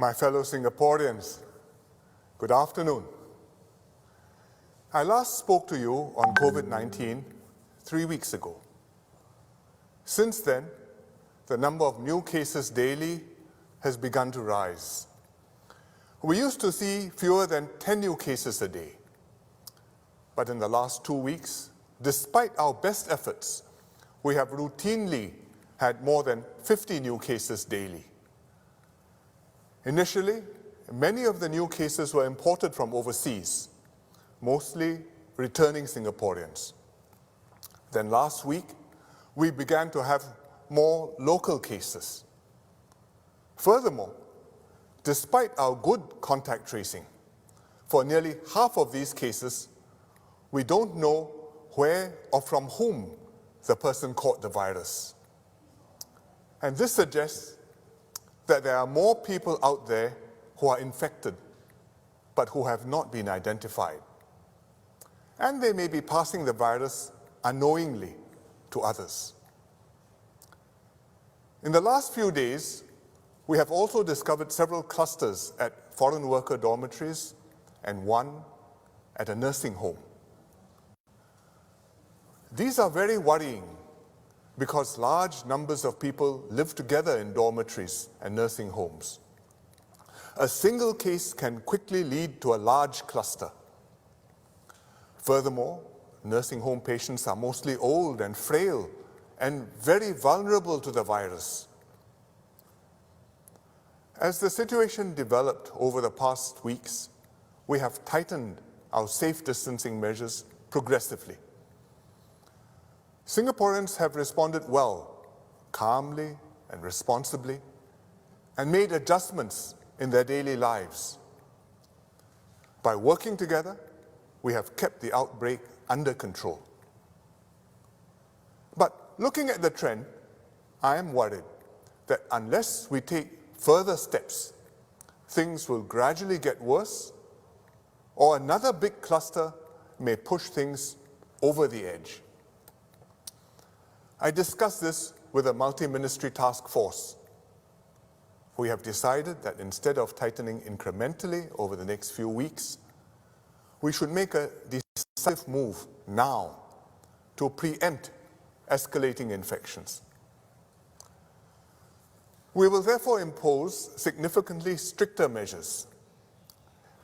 My fellow Singaporeans, good afternoon. I last spoke to you on COVID-19 3 weeks ago. Since then, the number of new cases daily has begun to rise. We used to see fewer than 10 new cases a day. But in the last 2 weeks, despite our best efforts, we have routinely had more than 50 new cases daily. Initially, many of the new cases were imported from overseas, mostly returning Singaporeans. Then last week, we began to have more local cases. Furthermore, despite our good contact tracing, for nearly half of these cases, we don't know where or from whom the person caught the virus. And this suggests that there are more people out there who are infected, but who have not been identified. And they may be passing the virus unknowingly to others. In the last few days, we have also discovered several clusters at foreign worker dormitories and one at a nursing home. These are very worrying because large numbers of people live together in dormitories and nursing homes. A single case can quickly lead to a large cluster. Furthermore, nursing home patients are mostly old and frail and very vulnerable to the virus. As the situation developed over the past weeks, we have tightened our safe distancing measures progressively. Singaporeans have responded well, calmly and responsibly, and made adjustments in their daily lives. By working together, we have kept the outbreak under control. But looking at the trend, I am worried that unless we take further steps, things will gradually get worse, or another big cluster may push things over the edge. I discussed this with a multi-ministry task force. We have decided that instead of tightening incrementally over the next few weeks, we should make a decisive move now to preempt escalating infections. We will therefore impose significantly stricter measures.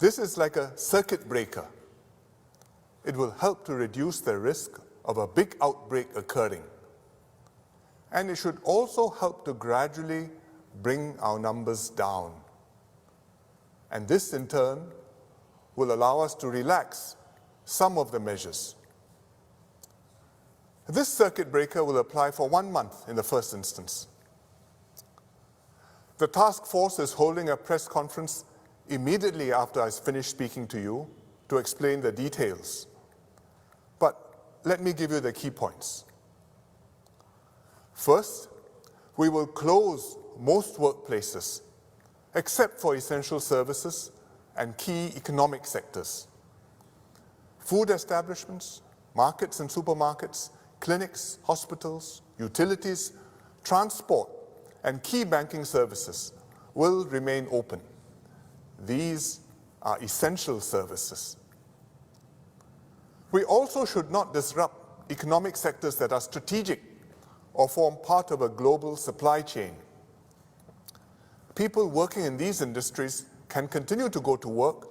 This is like a circuit breaker. It will help to reduce the risk of a big outbreak occurring. And it should also help to gradually bring our numbers down. And this, in turn, will allow us to relax some of the measures. This circuit breaker will apply for 1 month in the first instance. The task force is holding a press conference immediately after I finish speaking to you to explain the details. But let me give you the key points. First, we will close most workplaces, except for essential services and key economic sectors. Food establishments, markets and supermarkets, clinics, hospitals, utilities, transport, and key banking services will remain open. These are essential services. We also should not disrupt economic sectors that are strategic or form part of a global supply chain. People working in these industries can continue to go to work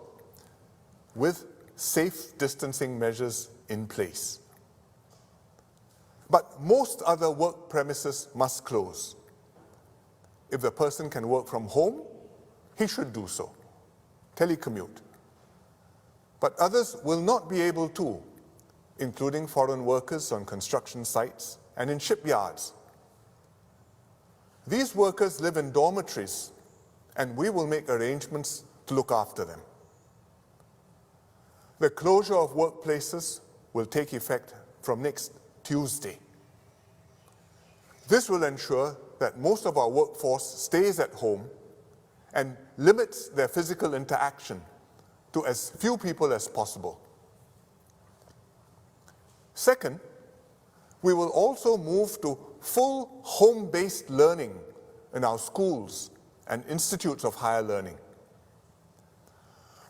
with safe distancing measures in place. But most other work premises must close. If the person can work from home, he should do so, telecommute. But others will not be able to, including foreign workers on construction sites and in shipyards. These workers live in dormitories, and we will make arrangements to look after them. The closure of workplaces will take effect from next Tuesday. This will ensure that most of our workforce stays at home and limits their physical interaction to as few people as possible. Second, we will also move to full home-based learning in our schools and institutes of higher learning.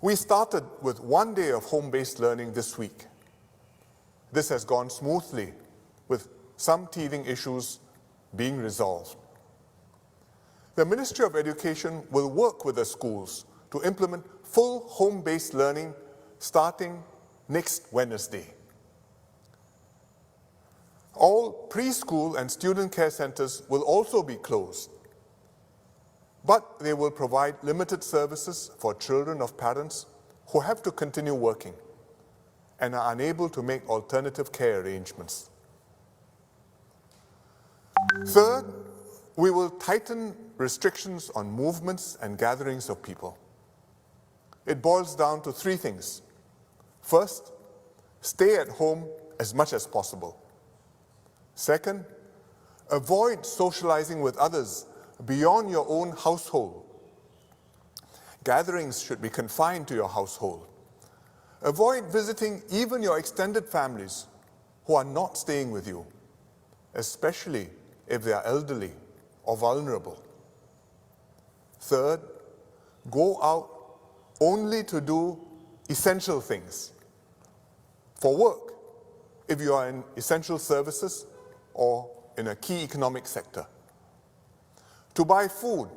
We started with 1 day of home-based learning this week. This has gone smoothly, with some teething issues being resolved. The Ministry of Education will work with the schools to implement full home-based learning starting next Wednesday. All preschool and student care centers will also be closed, but they will provide limited services for children of parents who have to continue working and are unable to make alternative care arrangements. Third, we will tighten restrictions on movements and gatherings of people. It boils down to 3 things. First, stay at home as much as possible. Second, avoid socializing with others beyond your own household. Gatherings should be confined to your household. Avoid visiting even your extended families who are not staying with you, especially if they are elderly or vulnerable. Third, go out only to do essential things. For work, if you are in essential services or in a key economic sector. To buy food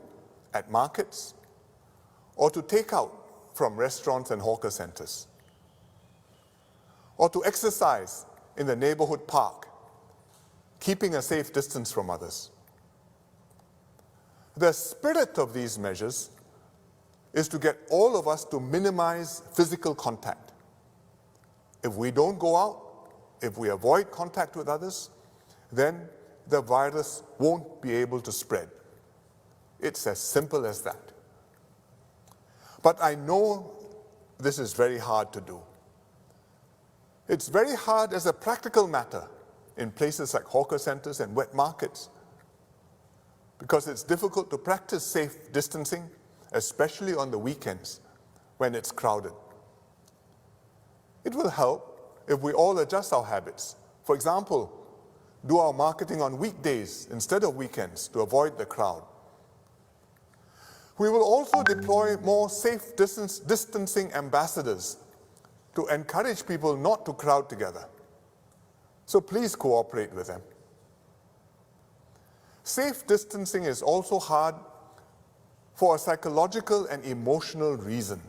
at markets, or to take out from restaurants and hawker centers, or to exercise in the neighborhood park, keeping a safe distance from others. The spirit of these measures is to get all of us to minimize physical contact. If we don't go out, if we avoid contact with others, then the virus won't be able to spread. It's as simple as that. But I know this is very hard to do. It's very hard as a practical matter in places like hawker centers and wet markets, because it's difficult to practice safe distancing, especially on the weekends when it's crowded. It will help if we all adjust our habits. For example, do our marketing on weekdays instead of weekends to avoid the crowd. We will also deploy more safe distancing ambassadors to encourage people not to crowd together. So please cooperate with them. Safe distancing is also hard for a psychological and emotional reason.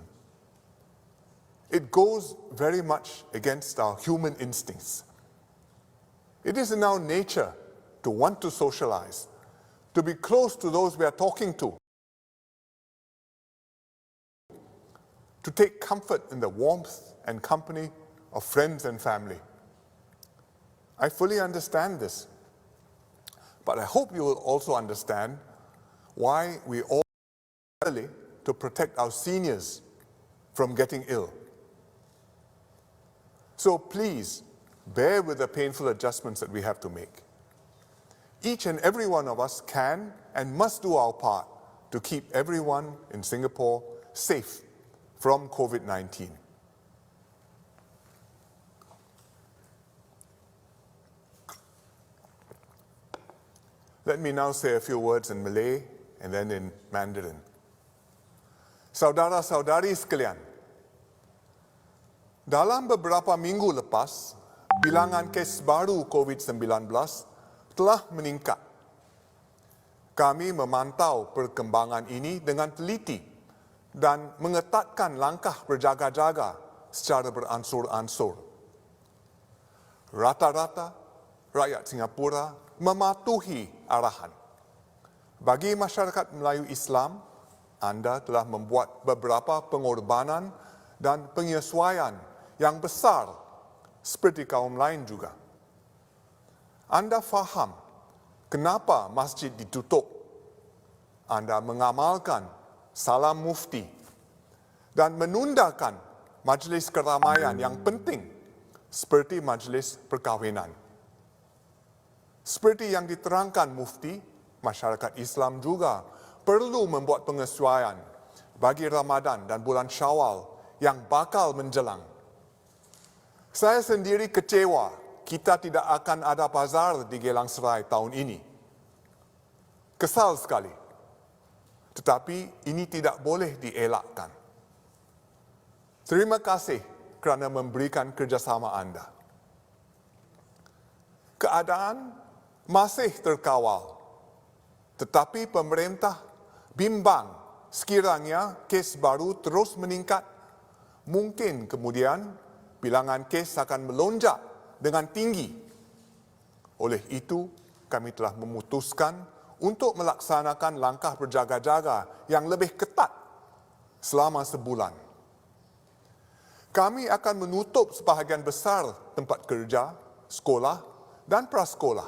It goes very much against our human instincts. It is in our nature to want to socialize, to be close to those we are talking to take comfort in the warmth and company of friends and family. I fully understand this, but I hope you will also understand why we all early to protect our seniors from getting ill. So please, bear with the painful adjustments that we have to make. Each and every one of us can and must do our part to keep everyone in Singapore safe from COVID-19. Let me now say a few words in Malay and then in Mandarin. Saudara-saudari sekalian, dalam beberapa minggu lepas, bilangan kes baru COVID-19 telah meningkat. Kami memantau perkembangan ini dengan teliti dan mengetatkan langkah berjaga-jaga secara beransur-ansur. Rata-rata, rakyat Singapura mematuhi arahan. Bagi masyarakat Melayu Islam, anda telah membuat beberapa pengorbanan dan penyesuaian yang besar seperti kaum lain juga. Anda faham kenapa masjid ditutup. Anda mengamalkan salam mufti dan menundakan majlis keramaian yang penting seperti majlis perkahwinan. Seperti yang diterangkan mufti, masyarakat Islam juga perlu membuat penyesuaian bagi Ramadan dan bulan Syawal yang bakal menjelang. Saya sendiri kecewa kita tidak akan ada bazar di Geylang Serai tahun ini. Kesal sekali. Tetapi ini tidak boleh dielakkan. Terima kasih kerana memberikan kerjasama anda. Keadaan masih terkawal, tetapi pemerintah bimbang sekiranya kes baru terus meningkat, mungkin kemudian bilangan kes akan melonjak dengan tinggi. Oleh itu, kami telah memutuskan untuk melaksanakan langkah berjaga-jaga yang lebih ketat selama sebulan. Kami akan menutup sebahagian besar tempat kerja, sekolah dan prasekolah.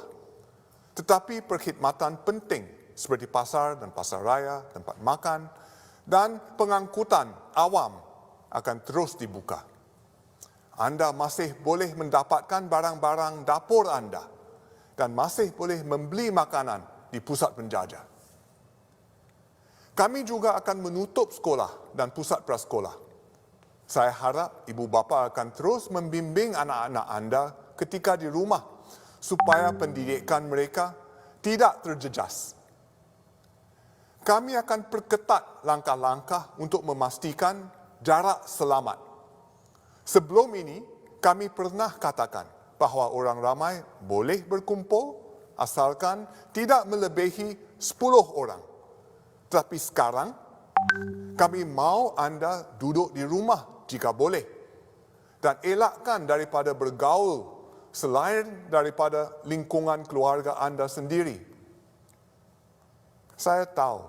Tetapi perkhidmatan penting seperti pasar dan pasar raya, tempat makan dan pengangkutan awam akan terus dibuka. Anda masih boleh mendapatkan barang-barang dapur anda dan masih boleh membeli makanan di pusat penjajah. Kami juga akan menutup sekolah dan pusat prasekolah. Saya harap ibu bapa akan terus membimbing anak-anak anda ketika di rumah supaya pendidikan mereka tidak terjejas. Kami akan perketat langkah-langkah untuk memastikan jarak selamat. Sebelum ini, kami pernah katakan bahawa orang ramai boleh berkumpul asalkan tidak melebihi 10 orang. Tetapi sekarang, kami mahu anda duduk di rumah jika boleh dan elakkan daripada bergaul selain daripada lingkungan keluarga anda sendiri. Saya tahu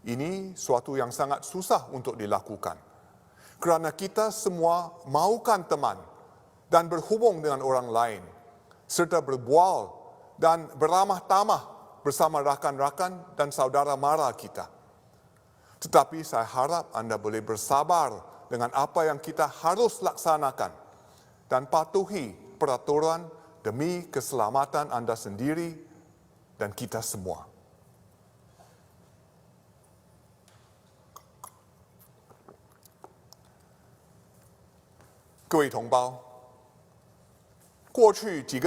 ini suatu yang sangat susah untuk dilakukan kerana kita semua mahukan teman dan berhubung dengan orang lain serta berbual dan beramah tamah bersama rakan-rakan dan saudara mara kita. Tetapi saya harap anda boleh bersabar dengan apa yang kita harus laksanakan dan patuhi peraturan demi keselamatan anda sendiri dan kita semua. 各位同胞，过去几个